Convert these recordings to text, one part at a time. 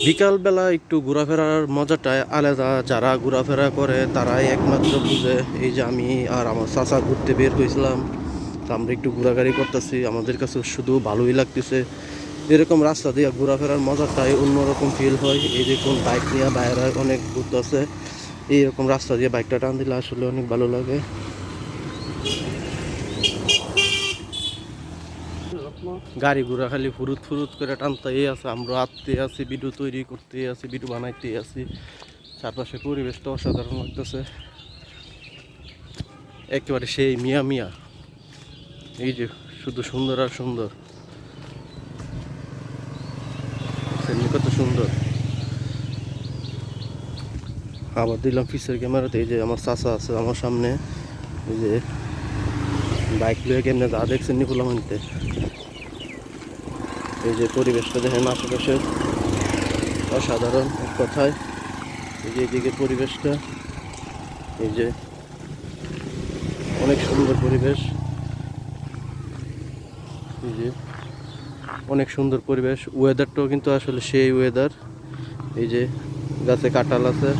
বিকালবেলা একটু ঘোরাফেরার মজাটাই আলাদা। যারা ঘোরাফেরা করে তারাই একমাত্র বুঝে। এই যে আমি আর আমার চাচা ঘুরতে বের হয়েছিলাম, তো আমরা একটু ঘোরাঘুরি করতেছি, আমাদের কাছে শুধু ভালোই লাগতেছে। এরকম রাস্তা দিয়ে ঘোরাফেরার মজাটাই অন্যরকম ফিল হয়। এই দেখুন বাইক নিয়ে বাইরে অনেক ঘুরতেছে। এইরকম রাস্তা দিয়ে বাইকটা টান দিলে আসলে অনেক ভালো লাগে। গাড়ি ঘোড়া খালি ফুরুত ফুরুত করে টানতেই আছে, আমরা আঁকতে আছি, ভিডিও তৈরি করতে আছি, ভিডিও বানাইতে আছি। চারপাশে পরিবেশটা অসাধারণ লাগতেছে, একেবারে সেই মিয়া মিয়া। এই যে শুধু সুন্দর আর সুন্দর, কত সুন্দর। আবার দিলাম পিসের ক্যামেরাতে। এই যে আমার চাচা আছে আমার সামনে, এই যে বাইক লুয়ে কেমনে যা দেখছেন নিপুলা মানতে। এই যে পরিবেশটা দেখেন আশেপাশে, অসাধারণ এক কথায়। এই যে এদিকে পরিবেশটা, এই যে অনেক সুন্দর পরিবেশ। এই যে অনেক সুন্দর পরিবেশ, ওয়েদারটাও কিন্তু আসলে সেই ওয়েদার। এই যে গাছে কাঁঠাল আছে।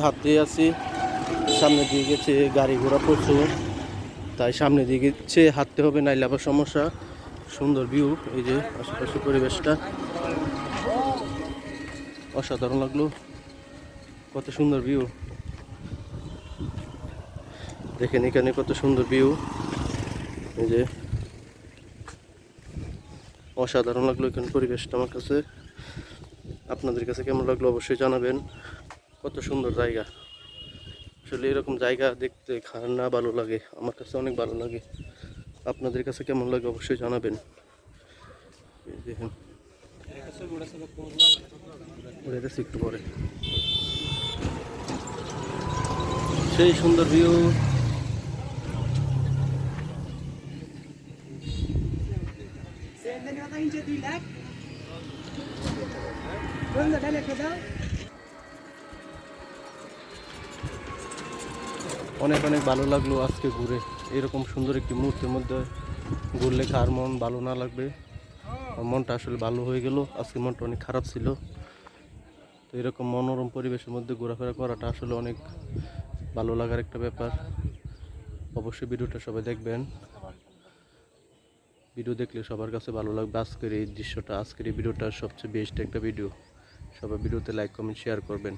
হাঁটতেই আছি, সামনের দিকে গেছে গাড়ি ঘোড়া প্রচুর, তাই সামনের দিকে গেছে হাঁটতে হবে, নাইলে আবার সমস্যা। সুন্দর ভিউ, এই যে আশেপাশে পরিবেশটা অসাধারণ লাগলো, কত সুন্দর ভিউ। দেখেন এখানে কত সুন্দর ভিউ, এই যে অসাধারণ লাগলো এখানে পরিবেশটা আমার কাছে। আপনাদের কাছে কেমন লাগলো অবশ্যই জানাবেন। কত সুন্দর জায়গা, আসলে এরকম জায়গা দেখতে খার না ভালো লাগে, আমার কাছে অনেক ভালো লাগে। আপনাদের কাছে কেমন লাগে অবশ্যই জানাবেন। দেখেন একটু পরে সেই সুন্দর ভিউ। অনেক অনেক ভালো লাগলো আজকে ঘুরে। এরকম সুন্দর একটি মুহূর্তের মধ্যে ঘুরলে কার মন ভালো না লাগবে। আমার মনটা আসলে ভালো হয়ে গেল, আজকে মনটা অনেক খারাপ ছিল। তো এরকম মনোরম পরিবেশের মধ্যে ঘোরাফেরা করাটা আসলে অনেক ভালো লাগার একটা ব্যাপার। অবশ্যই ভিডিওটা সবাই দেখবেন, ভিডিও দেখলে সবার কাছে ভালো লাগবে। আজকের এই দৃশ্যটা, আজকের এই ভিডিওটা সবচেয়ে বেস্ট একটা ভিডিও। সবাই ভিডিওতে লাইক কমেন্ট শেয়ার করবেন।